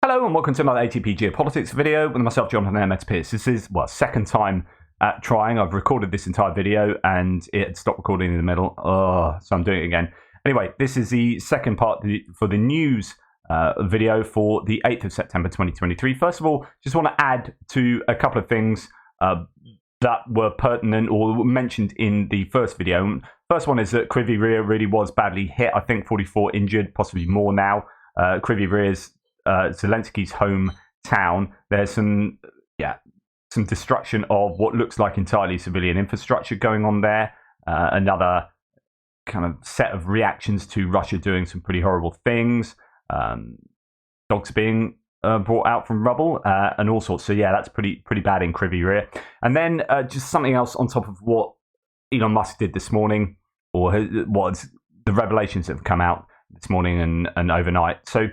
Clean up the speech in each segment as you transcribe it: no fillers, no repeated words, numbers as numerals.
Hello and welcome to another ATP Geopolitics video with myself, Jonathan MS Pierce. This is, second time at trying. I've recorded this entire video and it had stopped recording in the middle. So I'm doing it again. Anyway, this is the second part for the news video for the 8th of September 2023. First of all, just want to add to a couple of things that were pertinent or mentioned in the first video. First one is that Kryvyi Rih really was badly hit. I think 44 injured, possibly more now. Kryvyi Rih is Zelensky's hometown. There's some destruction of what looks like entirely civilian infrastructure going on there. Another kind of set of reactions to Russia doing some pretty horrible things. Dogs being brought out from rubble and all sorts. So yeah, that's pretty bad in Kryvyi Rih. And then just something else on top of what Elon Musk did this morning, or what the revelations that have come out this morning and overnight. So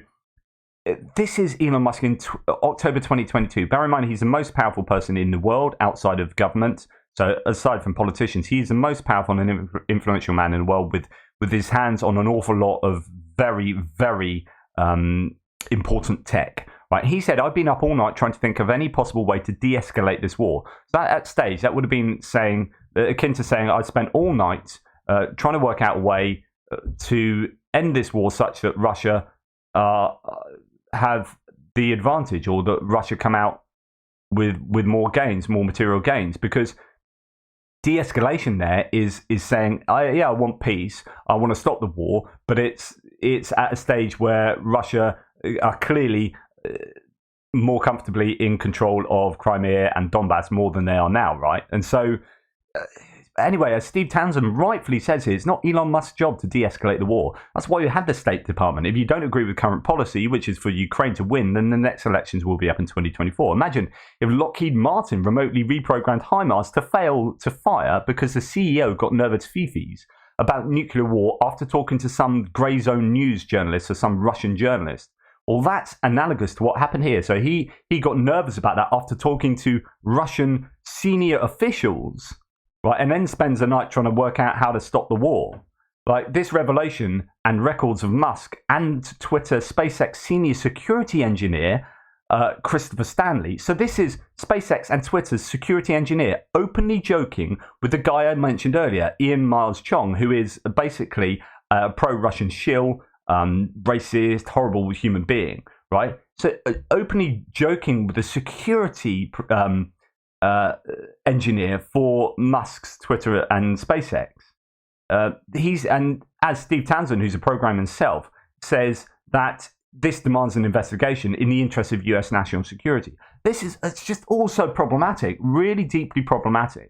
this is Elon Musk in October 2022. Bear in mind, he's the most powerful person in the world outside of government. So aside from politicians, he's the most powerful and influential man in the world with his hands on an awful lot of very, very important tech. Right? He said, I've been up all night trying to think of any possible way to de-escalate this war. So at that stage, that would have been saying, akin to saying, I spent all night trying to work out a way to end this war such that Russia have the advantage, or that Russia come out with more gains, more material gains, because de-escalation there is saying, I want peace, I want to stop the war, but it's at a stage where Russia are clearly more comfortably in control of Crimea and Donbass more than they are now, right? And so anyway, as Steve Townsend rightfully says here, it's not Elon Musk's job to de-escalate the war. That's why you had the State Department. If you don't agree with current policy, which is for Ukraine to win, then the next elections will be up in 2024. Imagine if Lockheed Martin remotely reprogrammed HIMARS to fail to fire because the CEO got nervous fifis about nuclear war after talking to some grey zone news journalist or some Russian journalist. Well, that's analogous to what happened here. So he got nervous about that after talking to Russian senior officials, right, and then spends the night trying to work out how to stop the war. Like this revelation and records of Musk and Twitter SpaceX senior security engineer, Christopher Stanley. So this is SpaceX and Twitter's security engineer openly joking with the guy I mentioned earlier, Ian Miles Chong, who is basically a pro-Russian shill, racist, horrible human being, right? So openly joking with the security engineer for Musk's Twitter and SpaceX. And as Steve Townsend, who's a programmer himself, says that this demands an investigation in the interest of US national security. It's just also problematic, really deeply problematic.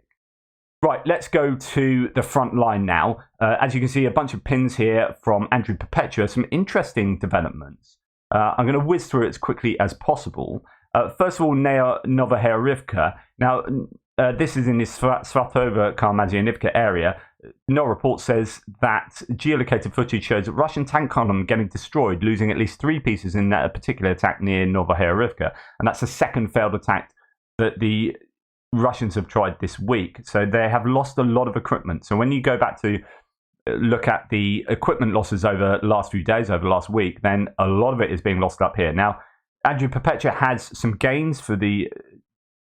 Right, let's go to the front line now. As you can see, a bunch of pins here from Andrew Perpetua, some interesting developments. I'm going to whiz through it as quickly as possible. First of all, Novoherivka. Now, this is in the Svatova-Karmazianivka area. No report says that geolocated footage shows a Russian tank column getting destroyed, losing at least 3 pieces in that particular attack near Novoherivka. And that's the second failed attack that the Russians have tried this week. So they have lost a lot of equipment. So when you go back to look at the equipment losses over the last few days, over the last week, then a lot of it is being lost up here. Now, Andrew Perpetua has some gains for the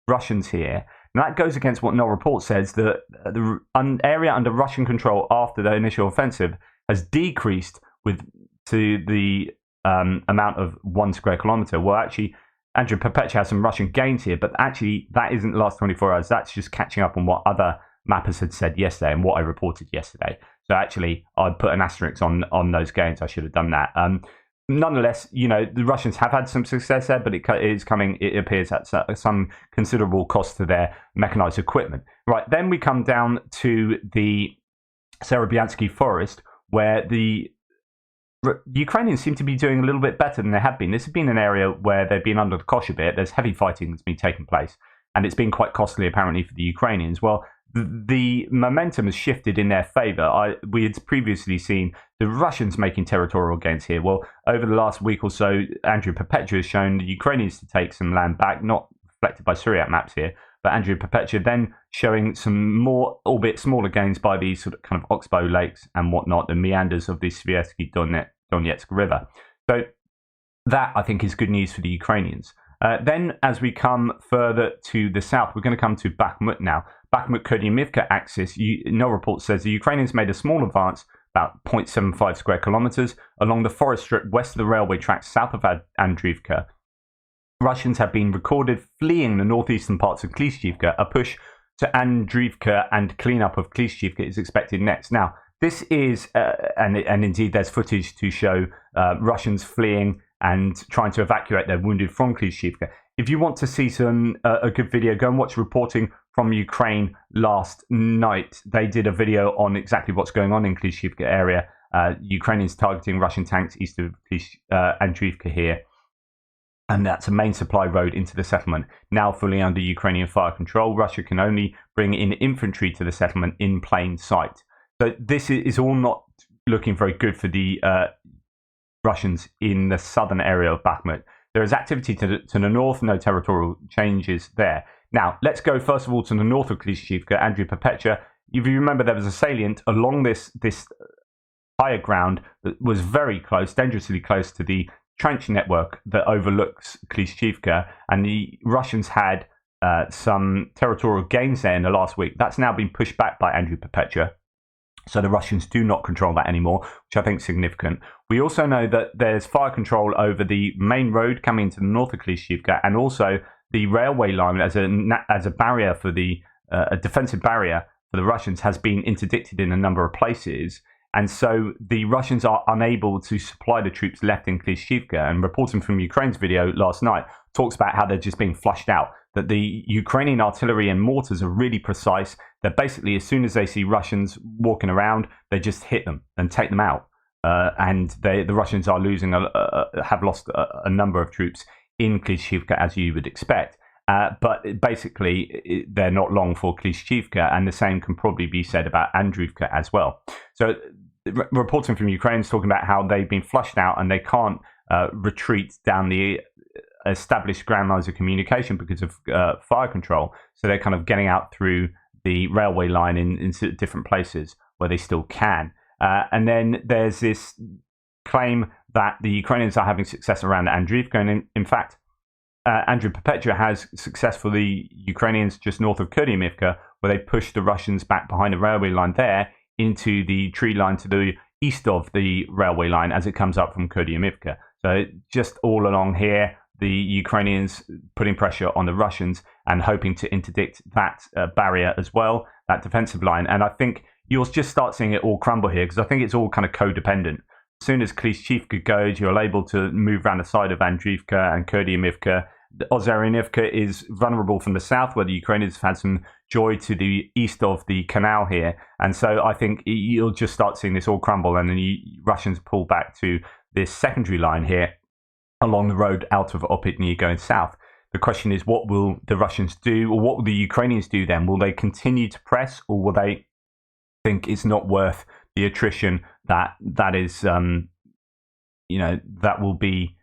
Russians here. And that goes against what No Report says, that the area under Russian control after the initial offensive has decreased to the amount of 1 square kilometer. Well, actually, Andrew Perpetua has some Russian gains here, but actually that isn't the last 24 hours. That's just catching up on what other mappers had said yesterday and what I reported yesterday. So actually, I'd put an asterisk on those gains. I should have done that. Nonetheless, the Russians have had some success there, but it is coming, it appears, at some considerable cost to their mechanized equipment. Right, then we come down to the Serebyansky forest, where the Ukrainians seem to be doing a little bit better than they have been. This has been an area where they've been under the cosh a bit. There's heavy fighting that's been taking place, and it's been quite costly, apparently, for the Ukrainians. Well, the momentum has shifted in their favor. We had previously seen the Russians making territorial gains here. Well, over the last week or so, Andrew Perpetua has shown the Ukrainians to take some land back, not reflected by Syriac maps here, but Andrew Perpetua then showing some more, albeit smaller, gains by these sort of kind of oxbow lakes and whatnot, the meanders of the Svietsky Donetsk River. So that, I think, is good news for the Ukrainians. Then, as we come further to the south, we're going to come to Bakhmut now. Bakhmut-Kurdyivka axis, no report says the Ukrainians made a small advance, about 0.75 square kilometers, along the forest strip west of the railway tracks south of Andriivka. Russians have been recorded fleeing the northeastern parts of Klishchiivka. A push to Andriivka and cleanup of Klishchiivka is expected next. Now, this is, and indeed there's footage to show Russians fleeing and trying to evacuate their wounded from Klishchiivka. If you want to see a good video, go and watch reporting from Ukraine last night. They did a video on exactly what's going on in Klishchiivka area. Ukrainians targeting Russian tanks east of Andriivka here. And that's a main supply road into the settlement, now fully under Ukrainian fire control. Russia can only bring in infantry to the settlement in plain sight. So this is all not looking very good for the Russians in the southern area of Bakhmut. There is activity to the north, no territorial changes there. Now, let's go first of all to the north of Klishchiivka, Andriy-Perpetua. If you remember, there was a salient along this higher ground that was very close, dangerously close to the trench network that overlooks Klishchiivka, and the Russians had some territorial gains there in the last week. That's now been pushed back by Andriy-Perpetua. So the Russians do not control that anymore, which I think is significant. We also know that there's fire control over the main road coming to the north of Klishchiivka, and also the railway line as a barrier for a defensive barrier for the Russians has been interdicted in a number of places. And so the Russians are unable to supply the troops left in Klishchiivka. And reporting from Ukraine's video last night talks about how they're just being flushed out, that the Ukrainian artillery and mortars are really precise. That basically, as soon as they see Russians walking around, they just hit them and take them out. And the Russians are have lost a number of troops in Klishchiivka, as you would expect. But basically, they're not long for Klishchiivka, and the same can probably be said about Andriivka as well. So reporting from Ukraine is talking about how they've been flushed out and they can't retreat down the established ground lines of communication because of fire control. So they're kind of getting out through the railway line in different places where they still can. And then there's this claim that the Ukrainians are having success around Andriivka. And in fact, Andriy-Perpetua has successfully Ukrainians just north of Kurdyivka, where they pushed the Russians back behind the railway line there into the tree line to the east of the railway line as it comes up from Kurdyivka. So just all along here, the Ukrainians putting pressure on the Russians and hoping to interdict that barrier as well, that defensive line. And I think you'll just start seeing it all crumble here, because I think it's all kind of codependent. As soon as Klishchiivka goes, you're able to move around the side of Andriivka and Kurdyivka. Ozerynivka is vulnerable from the south, where the Ukrainians have had some joy to the east of the canal here. And so I think you'll just start seeing this all crumble, and then the Russians pull back to this secondary line here along the road out of Opitny going south. The question is, what will the Russians do, or what will the Ukrainians do then? Will they continue to press, or will they think it's not worth the attrition that is, that will be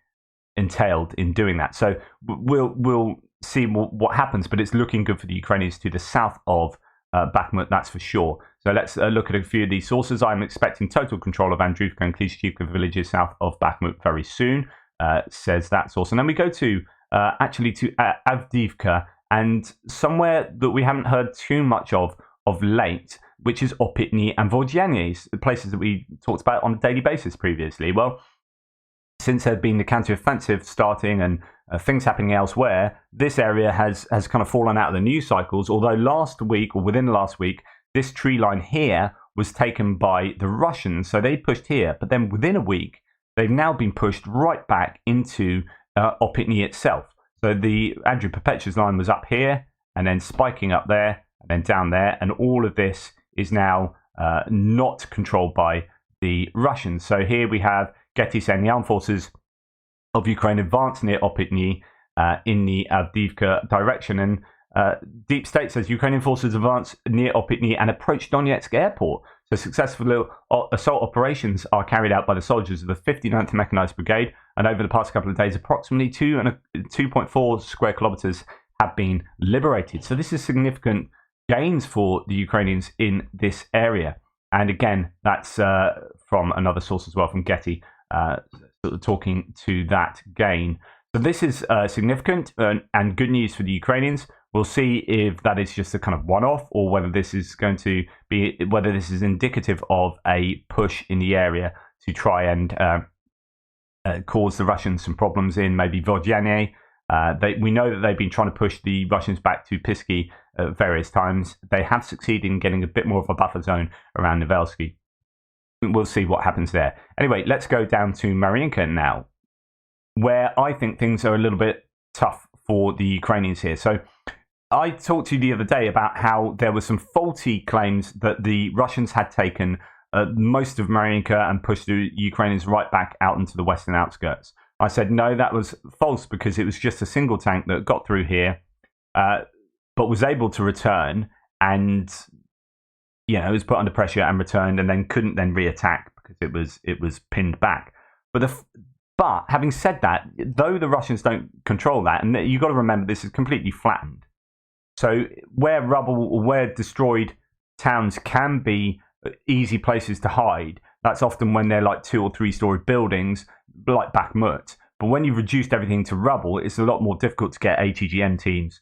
entailed in doing that? So we'll see what happens, but it's looking good for the Ukrainians to the south of Bakhmut, that's for sure. So let's look at a few of these sources. I'm expecting total control of Andriivka and Klishchiivka villages south of Bakhmut very soon, says that source. And then we go to Avdiivka, and somewhere that we haven't heard too much of late, which is Opitny and Vodyane, the places that we talked about on a daily basis previously. Well, since there had been the counter-offensive starting and things happening elsewhere, this area has kind of fallen out of the news cycles, although last week, or within the last week, this tree line here was taken by the Russians, so they pushed here, but then within a week, they've now been pushed right back into Opitny itself. So the Andriy-Perpetua's line was up here, and then spiking up there, and then down there, and all of this is now not controlled by the Russians. So here we have Getty saying the armed forces of Ukraine advanced near Opitny in the Avdiivka direction. And Deep State says Ukrainian forces advanced near Opitny and approached Donetsk airport. So successful assault operations are carried out by the soldiers of the 59th Mechanized Brigade. And over the past couple of days, approximately 2.4 square kilometers have been liberated. So this is significant gains for the Ukrainians in this area. And again, that's from another source as well, from Getty. sort of talking to that gain. So this is significant and good news for the Ukrainians. We'll see if that is just a kind of one-off, or whether this is going to be indicative of a push in the area to try and cause the Russians some problems in maybe Vodyane. We know that they've been trying to push the Russians back to Pisky at various times. They have succeeded in getting a bit more of a buffer zone around Novelsky. We'll see what happens there. Anyway, let's go down to Mariinka now, where I think things are a little bit tough for the Ukrainians here. So I talked to you the other day about how there were some faulty claims that the Russians had taken most of Mariinka and pushed the Ukrainians right back out into the western outskirts. I said, no, that was false, because it was just a single tank that got through here, but was able to return and, it was put under pressure and returned, and then couldn't then re-attack because it was pinned back. But having said that, though the Russians don't control that, and you've got to remember this is completely flattened. So where rubble or where destroyed towns can be easy places to hide, that's often when they're like 2 or 3 story buildings, like Bakhmut. But when you've reduced everything to rubble, it's a lot more difficult to get ATGM teams,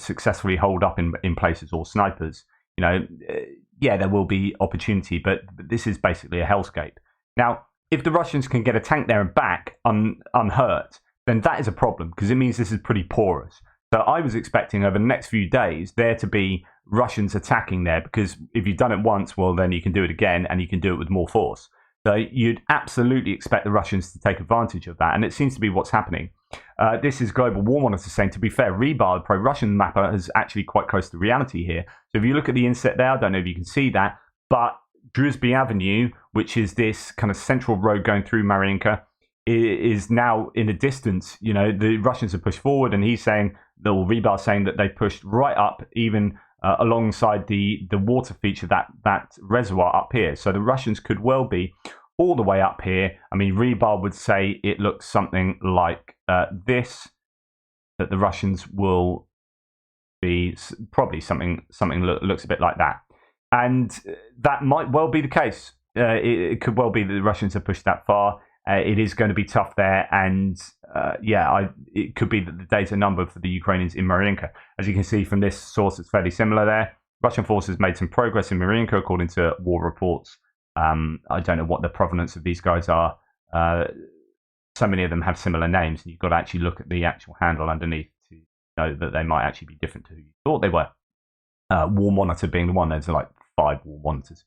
successfully hold up in places, or snipers. There will be opportunity, but this is basically a hellscape. Now, if the Russians can get a tank there and back unhurt, then that is a problem, because it means this is pretty porous. So I was expecting over the next few days there to be Russians attacking there, because if you've done it once, well, then you can do it again, and you can do it with more force. So you'd absolutely expect the Russians to take advantage of that, and it seems to be what's happening. This is Global War Monitor saying, to be fair, Rebar, the pro-Russian mapper, is actually quite close to reality here. So if you look at the inset there, I don't know if you can see that, but Druzhby Avenue, which is this kind of central road going through Mariinka, is now in a distance. The Russians have pushed forward, and he's saying, Rebar saying that they pushed right up, even alongside the water feature, that reservoir up here. So the Russians could well be all the way up here. I mean, Rebar would say it looks something like this, that the Russians will be probably something looks a bit like that. And that might well be the case. It could well be that the Russians have pushed that far. It is going to be tough there, and it could be that the days are numbered for the Ukrainians in Mariinka. As you can see from this source, it's fairly similar there. Russian forces made some progress in Mariinka, according to war reports. I don't know what the provenance of these guys are. So many of them have similar names, and you've got to actually look at the actual handle underneath to know that they might actually be different to who you thought they were. War Monitor being the one. There's like 5 War Monitors.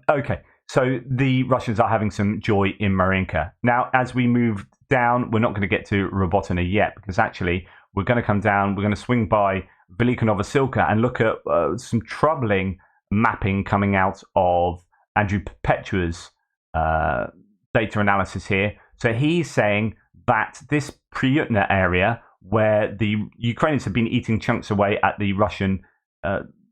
Okay. So the Russians are having some joy in Mariinka. Now, as we move down, we're not going to get to Robotyne yet, because actually we're going to come down, we're going to swing by Velika Novosilka and look at some troubling mapping coming out of Andrew Perpetua's data analysis here. So he's saying that this Priyutna area, where the Ukrainians have been eating chunks away at the Russian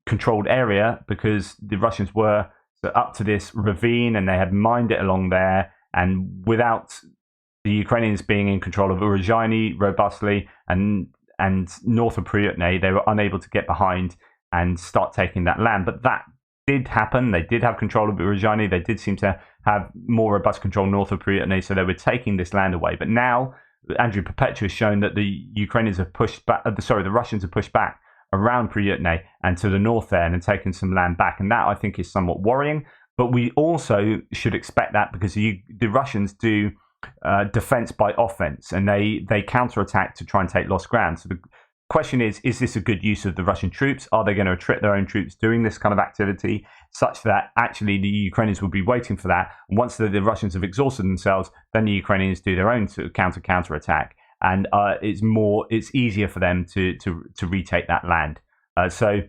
controlled area, because the Russians were up to this ravine and they had mined it along there, and without the Ukrainians being in control of Uruzhaini robustly and north of Priyutne, they were unable to get behind and start taking that land. But that did happen. They did have control of Uruzhaini. They did seem to have more robust control north of Priyutne, so they were taking this land away. But now Andrew Perpetua has shown that the Ukrainians have pushed back. The Russians have pushed back around Priyutne and to the north there, and taken some land back, and that I think is somewhat worrying. But we also should expect that, because the Russians do defense by offense, and they counterattack to try and take lost ground. So the question is this a good use of the Russian troops? Are they going to attrit their own troops doing this kind of activity, such that actually the Ukrainians will be waiting for that? And once the Russians have exhausted themselves, then the Ukrainians do their own sort of counter attack, and it's easier for them to retake that land. So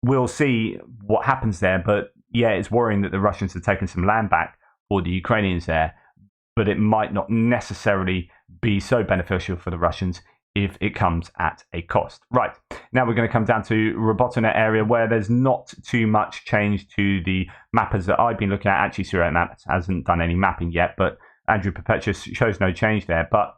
we'll see what happens there. But yeah, it's worrying that the Russians have taken some land back for the Ukrainians there, but it might not necessarily be so beneficial for the Russians if it comes at a cost. Right, now we're going to come down to Robotyne area, where there's not too much change to the mappers that I've been looking at. Actually, Surrey Maps hasn't done any mapping yet, but Andrew Perpetua shows no change there. But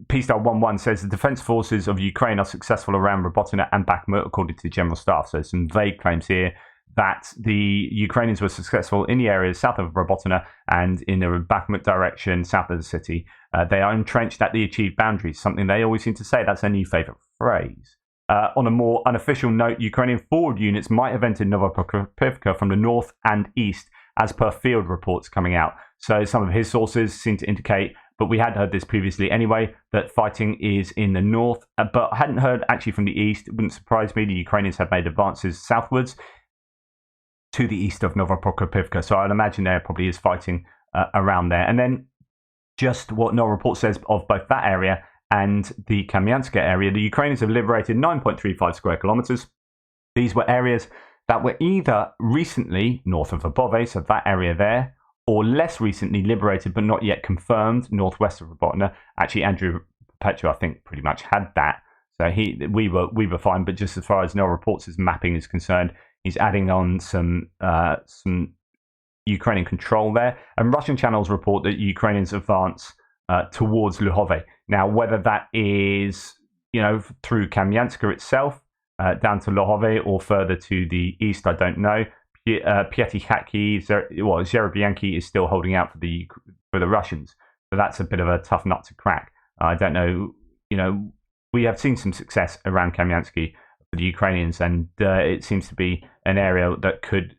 P-Star 11 says the defense forces of Ukraine are successful around Robotyne and Bakhmut, according to the General Staff. So some vague claims here. that the Ukrainians were successful in the areas south of Robotyne and in the Bakhmut direction, south of the city. They are entrenched at the achieved boundaries, something they always seem to say. That's their new favourite phrase. On a more unofficial note, Ukrainian forward units might have entered Novopokrovka from the north and east, as per field reports coming out. So some of his sources seem to indicate, but we had heard this previously anyway, that fighting is in the north, but I hadn't heard actually from the east. It wouldn't surprise me. The Ukrainians have made advances southwards to the east of Novopokrovka, so I'd imagine there probably is fighting around there. And then just what no report says of both that area and the Kamyanska area, the Ukrainians have liberated 9.35 square kilometers. These were areas that were either recently north of Above, so that area there, or less recently liberated but not yet confirmed northwest of Robotyne. Actually, Andrew Petro, I think, pretty much had that. So we were fine, but just as far as no reports' mapping is concerned, he's adding on some Ukrainian control there. And Russian channels report that Ukrainians advance towards Luhove. Now, whether that is, through Kamyanska itself, down to Luhove or further to the east, I don't know. Zherebianki is still holding out for the Russians. So that's a bit of a tough nut to crack. I don't know. We have seen some success around Kamyansky for the Ukrainians, and it seems to be an area that could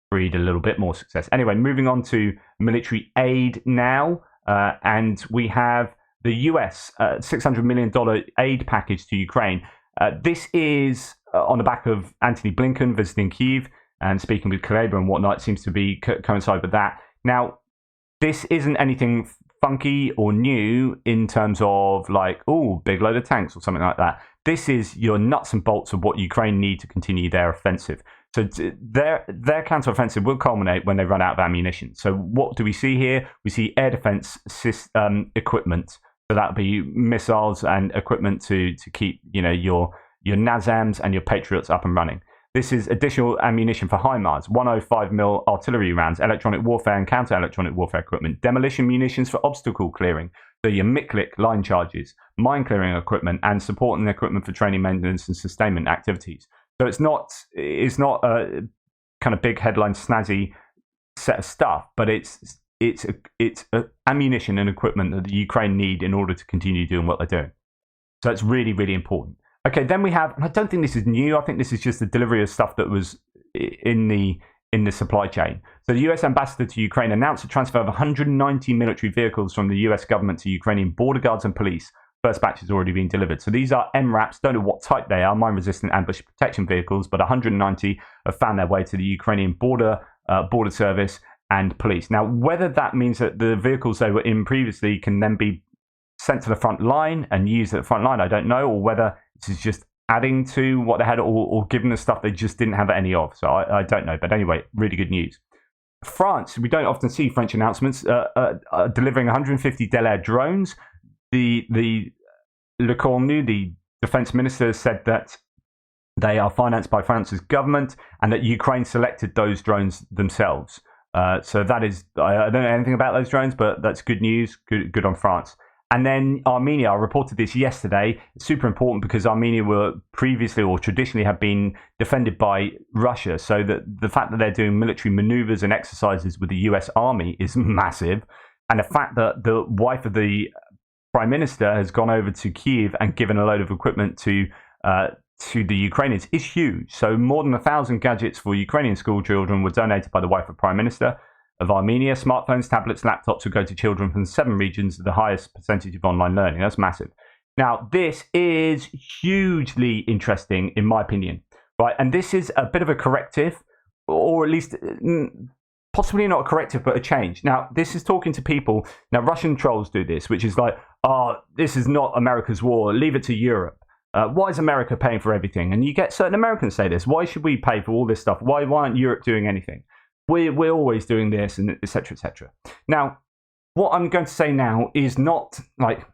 breed a little bit more success. Anyway, moving on to military aid now, and we have the US $600 million aid package to Ukraine. This is on the back of Antony Blinken visiting Kyiv and speaking with Kuleba and whatnot. It seems to be coincide with that. Now, this isn't anything funky or new in terms of big load of tanks or something like that. This is your nuts and bolts of what Ukraine need to continue their offensive. So their counteroffensive will culminate when they run out of ammunition. So what do we see here? We see air defense equipment. So that'll be missiles and equipment to keep your NASAMs and your Patriots up and running. This is additional ammunition for HIMARS, 105mm artillery rounds, electronic warfare and counter-electronic warfare equipment, demolition munitions for obstacle clearing, so your MICLIC line charges, mine clearing equipment, and supporting equipment for training, maintenance, and sustainment activities. So it's not a kind of big headline snazzy set of stuff, but it's ammunition and equipment that the Ukraine need in order to continue doing what they're doing. So it's really, really important. Okay, then we have, and I don't think this is new, I think this is just the delivery of stuff that was in the supply chain. So the US ambassador to Ukraine announced a transfer of 190 military vehicles from the US government to Ukrainian border guards and police. First batch has already been delivered. So these are MRAPs, don't know what type they are, mine-resistant ambush protection vehicles, but 190 have found their way to the Ukrainian border service and police. Now, whether that means that the vehicles they were in previously can then be sent to the front line and used at the front line, I don't know, or whether this is just adding to what they had or giving the stuff they just didn't have any of. So I don't know. But anyway, really good news. France, we don't often see French announcements, delivering 150 Delair drones. The Le Cornu, the defense minister, said that they are financed by France's government and that Ukraine selected those drones themselves. So that is, I don't know anything about those drones, but that's good news. Good on France. And then Armenia, I reported this yesterday. It's super important because Armenia were previously or traditionally have been defended by Russia. So the fact that they're doing military maneuvers and exercises with the US Army is massive. And the fact that the wife of the Prime Minister has gone over to Kyiv and given a load of equipment to the Ukrainians is huge. So more than 1,000 gadgets for Ukrainian school children were donated by the wife of Prime Minister of Armenia. Smartphones, tablets, laptops will go to children from 7 regions with the highest percentage of online learning. That's massive. Now, this is hugely interesting, in my opinion, right? And this is a bit of a corrective, or at least possibly not a corrective, but a change. Now, this is talking to people. Now, Russian trolls do this, which is like, this is not America's war. Leave it to Europe. Why is America paying for everything? And you get certain Americans say this. Why should we pay for all this stuff? Why aren't Europe doing anything? We're always doing this, and et cetera, et cetera. Now, what I'm going to say now is not like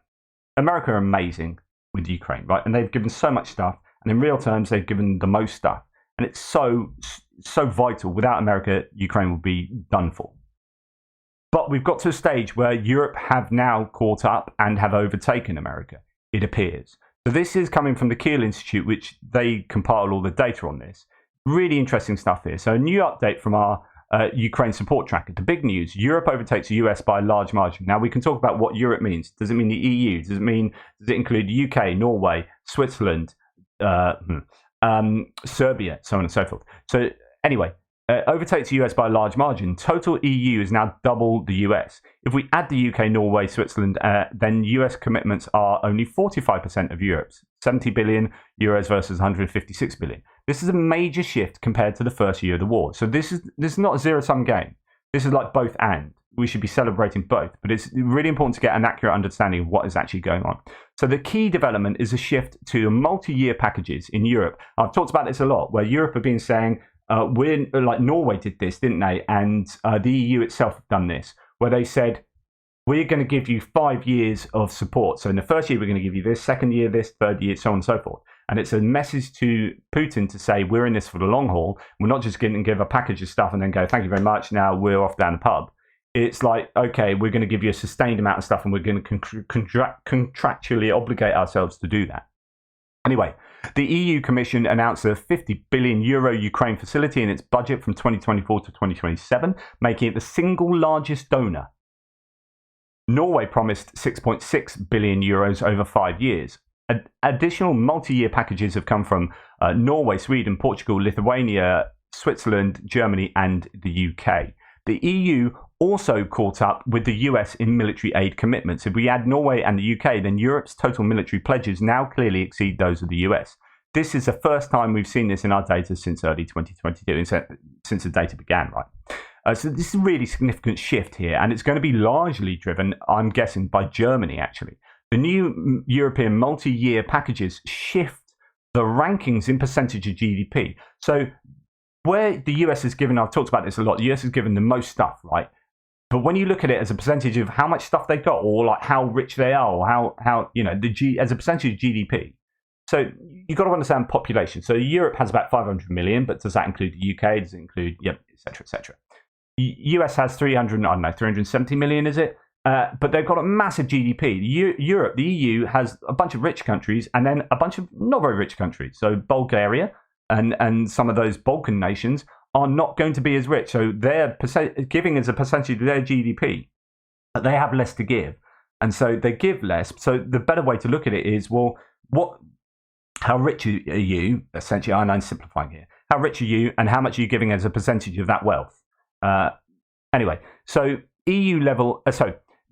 America are amazing with Ukraine, right? And they've given so much stuff, and in real terms, they've given the most stuff. And it's so vital. Without America, Ukraine will be done for. But we've got to a stage where Europe have now caught up and have overtaken America, it appears. So this is coming from the Kiel Institute, which they compile all the data on this. really interesting stuff here. So a new update from our Ukraine support tracker. The big news: Europe overtakes the US by a large margin. Now we can talk about what Europe means. Does it mean the EU? Does it include UK, Norway, Switzerland, Serbia, so on and so forth? So anyway, overtakes the US by a large margin. Total EU is now double the US. If we add the UK, Norway, Switzerland, then US commitments are only 45% of Europe's, 70 billion euros versus 156 billion. This is a major shift compared to the first year of the war. So this is not a zero-sum game. This is like both and. We should be celebrating both, but it's really important to get an accurate understanding of what is actually going on. So the key development is a shift to multi-year packages in Europe. I've talked about this a lot, where Europe have been saying, we're like Norway did this, didn't they? And the EU itself have done this, where they said, we're going to give you 5 years of support. So in the first year, we're going to give you this, second year, this, third year, so on and so forth. And it's a message to Putin to say, we're in this for the long haul. We're not just going to give a package of stuff and then go, thank you very much. Now we're off down the pub. It's like, okay, we're going to give you a sustained amount of stuff and we're going to contractually obligate ourselves to do that. Anyway, the EU Commission announced a 50 billion euro Ukraine facility in its budget from 2024 to 2027, making it the single largest donor. Norway promised 6.6 billion euros over 5 years. Additional multi-year packages have come from Norway, Sweden, Portugal, Lithuania, Switzerland, Germany, and the UK. The EU also caught up with the US in military aid commitments. If we add Norway and the UK, then Europe's total military pledges now clearly exceed those of the US. This is the first time we've seen this in our data since early 2022, since the data began, right? So this is a really significant shift here, and it's going to be largely driven, I'm guessing, by Germany, actually. The new European multi-year packages shift the rankings in percentage of GDP. So where the US is given, I've talked about this a lot, the US is given the most stuff, right? But when you look at it as a percentage of how much stuff they got, or like how rich they are, or how as a percentage of GDP. So you've got to understand population. So Europe has about 500 million, but does that include the UK? Does it include, et cetera, et cetera. US has 370 million, is it? But they've got a massive GDP. Europe, the EU, has a bunch of rich countries and then a bunch of not very rich countries. So Bulgaria and some of those Balkan nations are not going to be as rich. So they're giving as a percentage of their GDP, but they have less to give. And so they give less. So the better way to look at it is, well, how rich are you? Essentially, I'm simplifying here. How rich are you and how much are you giving as a percentage of that wealth? Anyway, so EU level,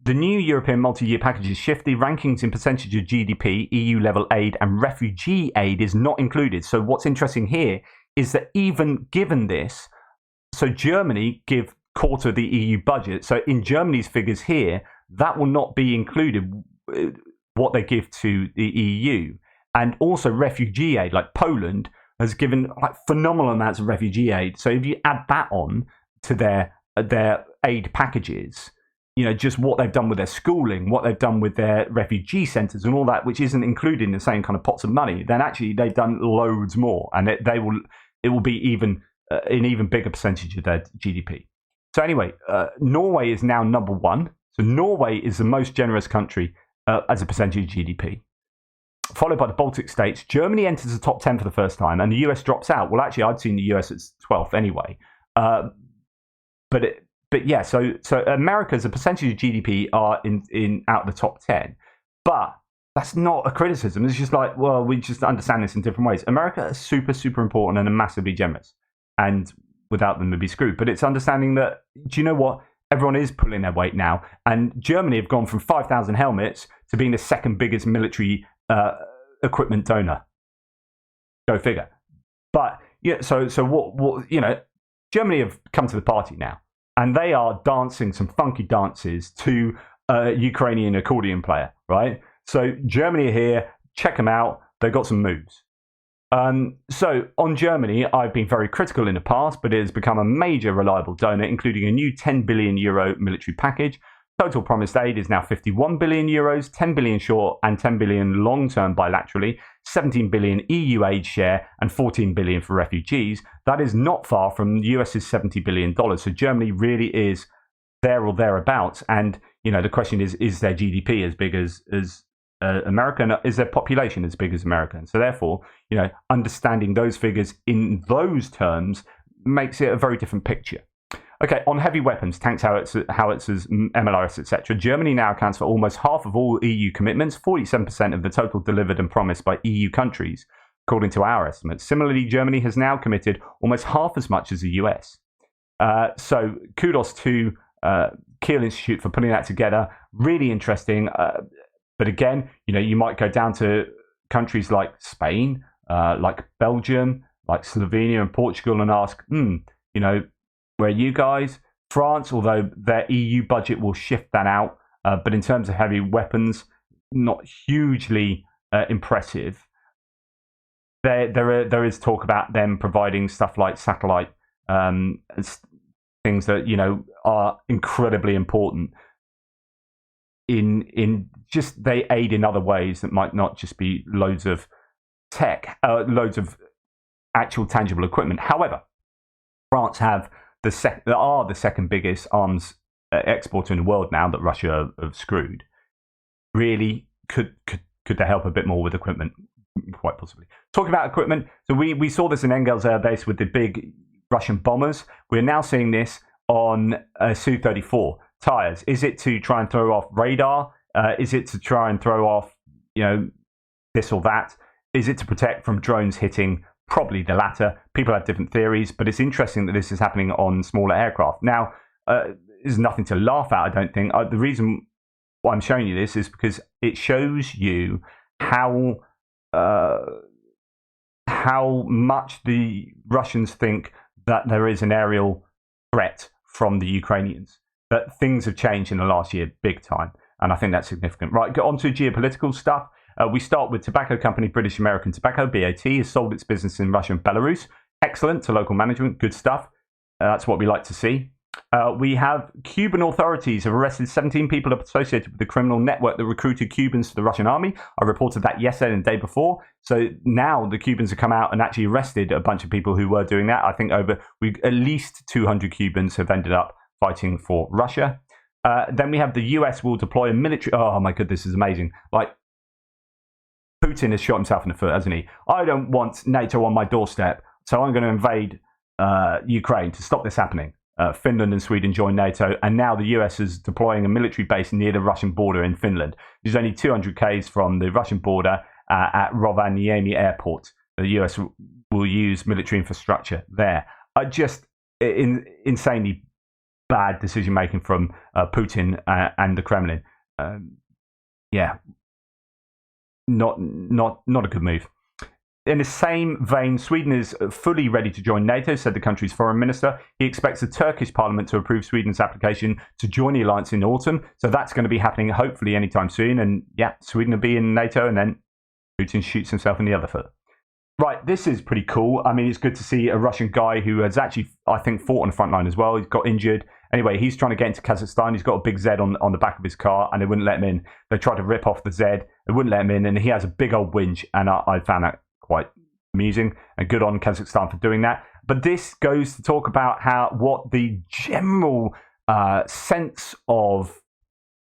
the new European multi-year packages shift the rankings in percentage of GDP, EU level aid and refugee aid is not included. So what's interesting here is that even given this, so Germany give quarter of the EU budget. So in Germany's figures here, that will not be included, what they give to the EU. And also refugee aid, like Poland has given like phenomenal amounts of refugee aid. So if you add that on to their aid packages, just what they've done with their schooling, what they've done with their refugee centres and all that, which isn't included in the same kind of pots of money, then actually they've done loads more, and it will be an even bigger percentage of their GDP. So anyway, Norway is now number one. So Norway is the most generous country as a percentage of GDP, followed by the Baltic states. Germany enters the top 10 for the first time, and the US drops out. Well, actually, I'd seen the US as 12th anyway. But yeah, so America as a percentage of GDP are in out of the top 10. But that's not a criticism. It's just like, well, we just understand this in different ways. America is super, super important and are massively generous. And without them, they'd be screwed. But it's understanding that, do you know what? Everyone is pulling their weight now. And Germany have gone from 5,000 helmets to being the second biggest military equipment donor. Go figure. But yeah, so what Germany have come to the party now, and they are dancing some funky dances to a Ukrainian accordion player, right? So Germany are here, check them out. They've got some moves. So on Germany, I've been very critical in the past, but it has become a major reliable donor, including a new 10 billion euro military package. Total promised aid is now 51 billion euros, 10 billion short and 10 billion long-term bilaterally, 17 billion EU aid share and 14 billion for refugees. That is not far from the US's $70 billion. So Germany really is there or thereabouts. And, the question is their GDP as big as America, and is their population as big as America? And so therefore, understanding those figures in those terms makes it a very different picture. Okay, on heavy weapons, tanks, howitzers, MLRS, etc., Germany now accounts for almost half of all EU commitments, 47% of the total delivered and promised by EU countries, according to our estimates. Similarly, Germany has now committed almost half as much as the US. So kudos to Kiel Institute for putting that together. Really interesting. But again, you might go down to countries like Spain, like Belgium, like Slovenia and Portugal and ask, where are you guys? France, although their EU budget will shift that out, but in terms of heavy weapons, not hugely impressive. There is talk about them providing stuff like satellite things that are incredibly important. In just they aid in other ways that might not just be loads of tech, loads of actual tangible equipment. However, France are the second biggest arms exporter in the world now that Russia have screwed. Really, could they help a bit more with equipment? Quite possibly. Talking about equipment, so we saw this in Engels Air Base with the big Russian bombers. We're now seeing this on Su-34 tires. Is it to try and throw off radar? Is it to try and throw off, this or that? Is it to protect from drones hitting? Probably the latter. People have different theories, but it's interesting that this is happening on smaller aircraft. Now, there's nothing to laugh at, I don't think. The reason why I'm showing you this is because it shows you how much the Russians think that there is an aerial threat from the Ukrainians. That things have changed in the last year big time, and I think that's significant. Right, get on to geopolitical stuff. We start with tobacco company British American Tobacco, BAT, has sold its business in Russia and Belarus. Excellent to local management, good stuff. That's what we like to see. We have Cuban authorities have arrested 17 people associated with the criminal network that recruited Cubans to the Russian army. I reported that yesterday and the day before. So now the Cubans have come out and actually arrested a bunch of people who were doing that. I think at least 200 Cubans have ended up fighting for Russia. Then we have the US will deploy a military... Oh my God, this is amazing. Putin has shot himself in the foot, hasn't he? I don't want NATO on my doorstep, so I'm going to invade Ukraine to stop this happening. Finland and Sweden joined NATO, and now the US is deploying a military base near the Russian border in Finland. There's only 200 km from the Russian border at Rovaniemi Airport. The US will use military infrastructure there. Just insanely bad decision making from Putin and the Kremlin. Not a good move. In the same vein, Sweden is fully ready to join NATO, said the country's foreign minister. He expects the Turkish parliament to approve Sweden's application to join the alliance in autumn. So that's going to be happening hopefully anytime soon. And Sweden will be in NATO, and then Putin shoots himself in the other foot. Right, this is pretty cool. I mean, it's good to see a Russian guy who has actually, I think, fought on the front line as well. He's got injured. Anyway, he's trying to get into Kazakhstan. He's got a big Z on the back of his car, and they wouldn't let him in. They tried to rip off the Z. They wouldn't let him in, and he has a big old whinge, and I found that quite amusing, and good on Kazakhstan for doing that. But this goes to talk about what the general sense of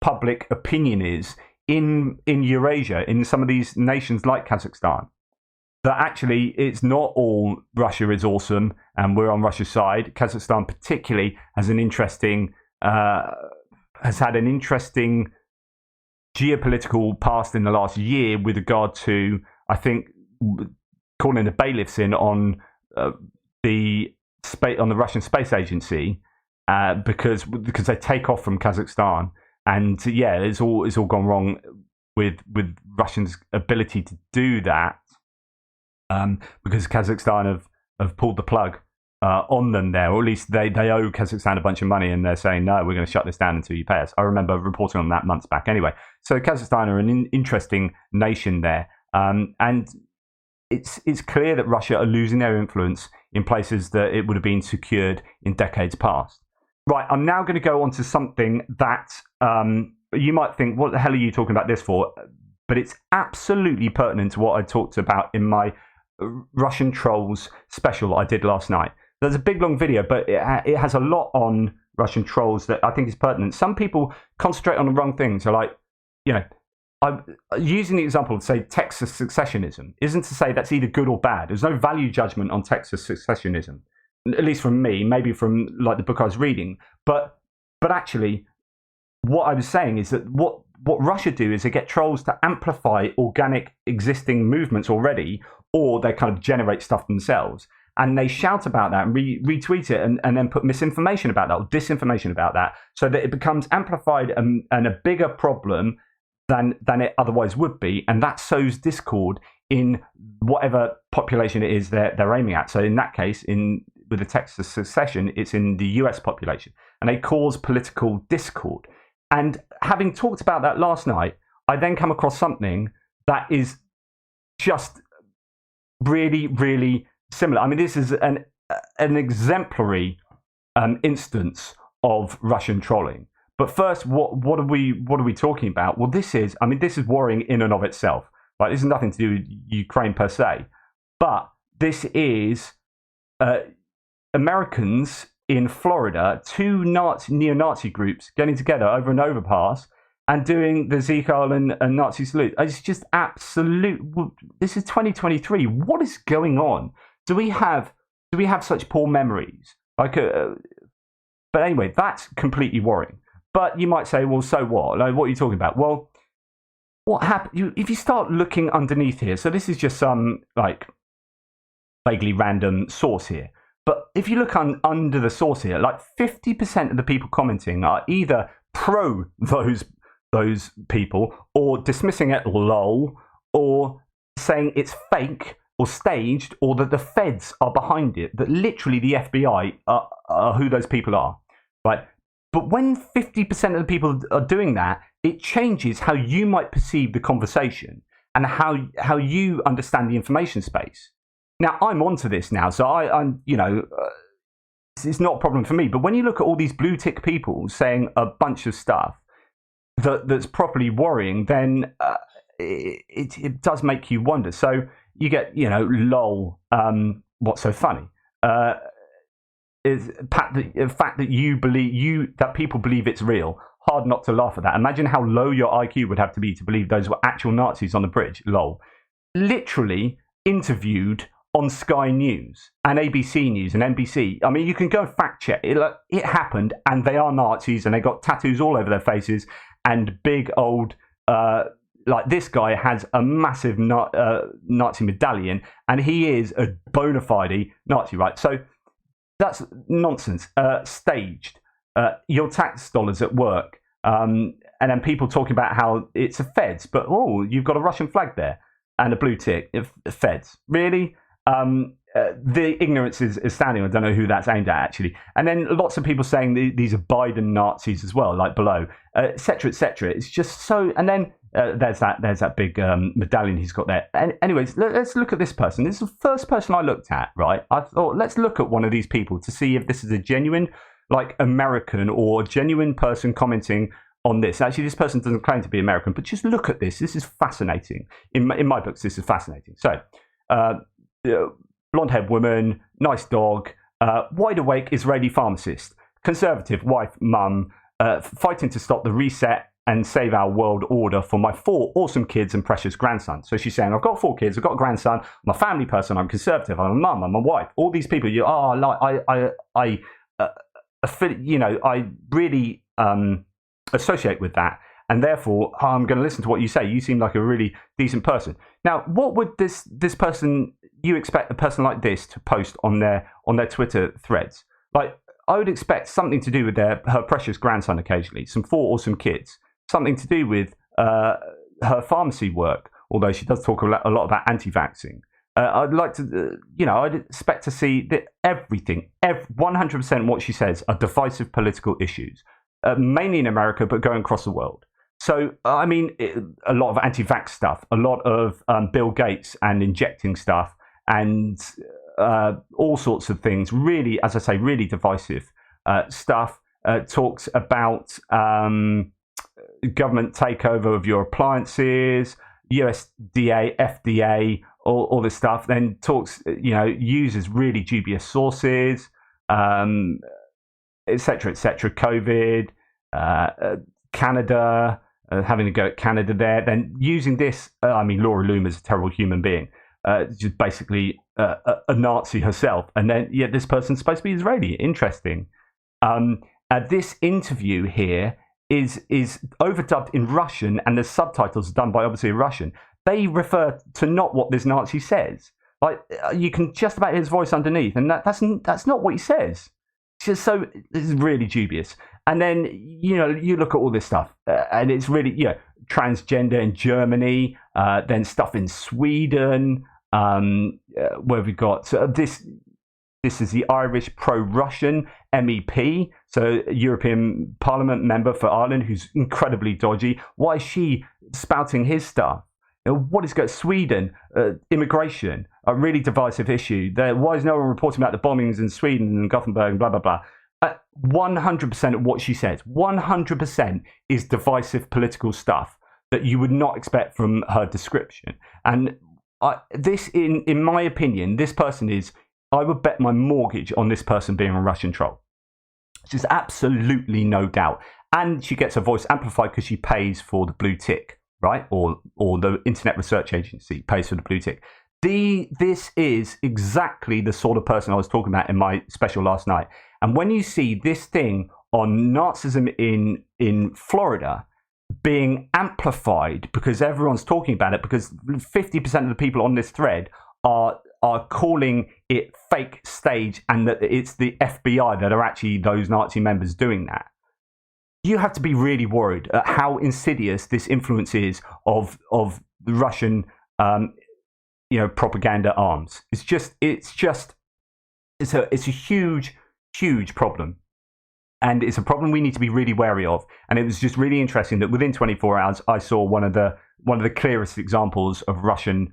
public opinion is in Eurasia, in some of these nations like Kazakhstan. That actually it's not all Russia is awesome and we're on Russia's side. Kazakhstan particularly has had an interesting geopolitical past in the last year with regard to, I think, calling the bailiffs in on the Russian Space Agency because they take off from Kazakhstan, and it's all gone wrong with Russians' ability to do that. Because Kazakhstan have pulled the plug on them there, or at least they owe Kazakhstan a bunch of money, and they're saying, no, we're going to shut this down until you pay us. I remember reporting on that months back. Anyway, so Kazakhstan are an interesting nation there, and it's clear that Russia are losing their influence in places that it would have been secured in decades past. Right, I'm now going to go on to something that you might think, what the hell are you talking about this for? But it's absolutely pertinent to what I talked about in my Russian trolls special I did last night. There's a big long video, but it has a lot on Russian trolls that I think is pertinent. Some people concentrate on the wrong things. So I'm using the example of, say, Texas secessionism isn't to say that's either good or bad. There's no value judgment on Texas secessionism, at least from me, maybe from like the book I was reading. But actually, what I was saying is that what Russia do is they get trolls to amplify organic existing movements already, or they kind of generate stuff themselves. And they shout about that and retweet it and then put misinformation about that or disinformation about that, so that it becomes amplified and a bigger problem than it otherwise would be. And that sows discord in whatever population it is they're aiming at. So in that case, with the Texas secession, it's in the US population. And they cause political discord. And having talked about that last night, I then come across something that is just really, really similar. I mean, this is an exemplary instance of Russian trolling. But first, what are we talking about? Well, this is worrying in and of itself. Right? This has nothing to do with Ukraine per se, but this is Americans in Florida, two neo-Nazi groups getting together over an overpass and doing the Sieg Heil and Nazi salute. It's just absolute. This is 2023. What is going on? Do we have such poor memories? But anyway, that's completely worrying. But you might say, well, so what? Like, what are you talking about? Well, what happened? If you start looking underneath here, so this is just some like vaguely random source here. But if you look under the source here, like 50% of the people commenting are either pro those people, or dismissing it, lol, or saying it's fake or staged, or that the feds are behind it, that literally the FBI are who those people are, right? But when 50% of the people are doing that, it changes how you might perceive the conversation and how you understand the information space. Now, I'm onto this now, so I'm it's not a problem for me. But when you look at all these blue tick people saying a bunch of stuff that's properly worrying, then it does make you wonder. So you get, lol, what's so funny? Is the fact that that people believe it's real. Hard not to laugh at that. Imagine how low your IQ would have to be to believe those were actual Nazis on the bridge. Lol. Literally interviewed on Sky News and ABC News and NBC. I mean, you can go and fact check it. It happened, and they are Nazis, and they got tattoos all over their faces and big old. Like this guy has a massive Nazi medallion, and he is a bona fide Nazi, right? So that's nonsense. Staged. Your tax dollars at work, and then people talking about how it's a feds, but you've got a Russian flag there and a blue tick. Feds, really? The ignorance is astounding. I don't know who that's aimed at, actually. And then lots of people saying these are Biden Nazis as well, like below, etc., etc. It's just so. And then there's that big medallion he's got there. And anyways, let's look at this person. This is the first person I looked at, right? I thought, let's look at one of these people to see if this is a genuine, like, American or a genuine person commenting on this. Actually, this person doesn't claim to be American, but just look at this. This is fascinating. In my books, this is fascinating. So, blonde-haired woman, nice dog, wide-awake Israeli pharmacist, conservative wife, mum, fighting to stop the reset and save our world order for my 4 awesome kids and precious grandson. So she's saying, I've got 4 kids, I've got a grandson, I'm a family person, I'm conservative, I'm a mum, I'm a wife. All these people, I really associate with that. And therefore, I'm going to listen to what you say. You seem like a really decent person. Now, what would this person, you expect a person like this to post on their Twitter threads? Like, I would expect something to do with her precious grandson occasionally, some 4 awesome kids, something to do with her pharmacy work, although she does talk a lot about anti-vaxxing. I'd like to, I'd expect to see that everything, 100% what she says are divisive political issues, mainly in America, but going across the world. So, I mean, a lot of anti-vax stuff, a lot of Bill Gates and injecting stuff, and all sorts of things. Really, as I say, really divisive stuff. Talks about government takeover of your appliances, USDA, FDA, all this stuff. Then talks, uses really dubious sources, etc., etc. COVID, Canada, having to go at Canada there, then using this. I mean, Laura Loomer's a terrible human being, just basically a Nazi herself, and then this person's supposed to be Israeli. Interesting. This interview here is overdubbed in Russian, and the subtitles are done by obviously a Russian. They refer to not what this Nazi says. Like you can just about hear his voice underneath, and that's not what he says. So it's really dubious. And then you look at all this stuff, and it's really transgender in Germany, then stuff in Sweden, where we've got this. This is the Irish pro-Russian MEP, so European Parliament member for Ireland, who's incredibly dodgy. Why is she spouting his stuff? What is going Sweden? Immigration, a really divisive issue. Why is no one reporting about the bombings in Sweden and Gothenburg and blah, blah, blah? 100% of what she says, 100% is divisive political stuff that you would not expect from her description. And in my opinion, this person is, I would bet my mortgage on this person being a Russian troll. There's absolutely no doubt. And she gets her voice amplified because she pays for the blue tick, right? Or the Internet Research Agency pays for the blue tick. This is exactly the sort of person I was talking about in my special last night. And when you see this thing on Nazism in Florida being amplified because everyone's talking about it, because 50% of the people on this thread are calling it fake stage and that it's the FBI that are actually those Nazi members doing that, you have to be really worried at how insidious this influence is of the Russian propaganda arms. It's a huge problem, and it's a problem we need to be really wary of. And it was just really interesting that within 24 hours I saw one of the clearest examples of Russian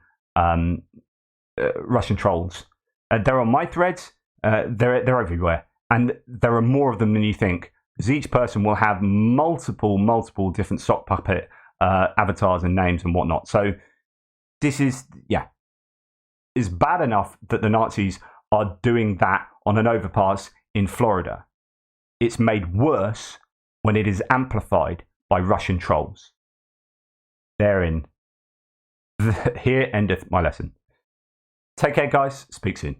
trolls. They're on my threads. They're everywhere, and there are more of them than you think. Because each person will have multiple different sock puppet avatars and names and whatnot. So this is bad enough that the Nazis are doing that on an overpass in Florida. It's made worse when it is amplified by Russian trolls. Here endeth my lesson. Take care, guys. Speak soon.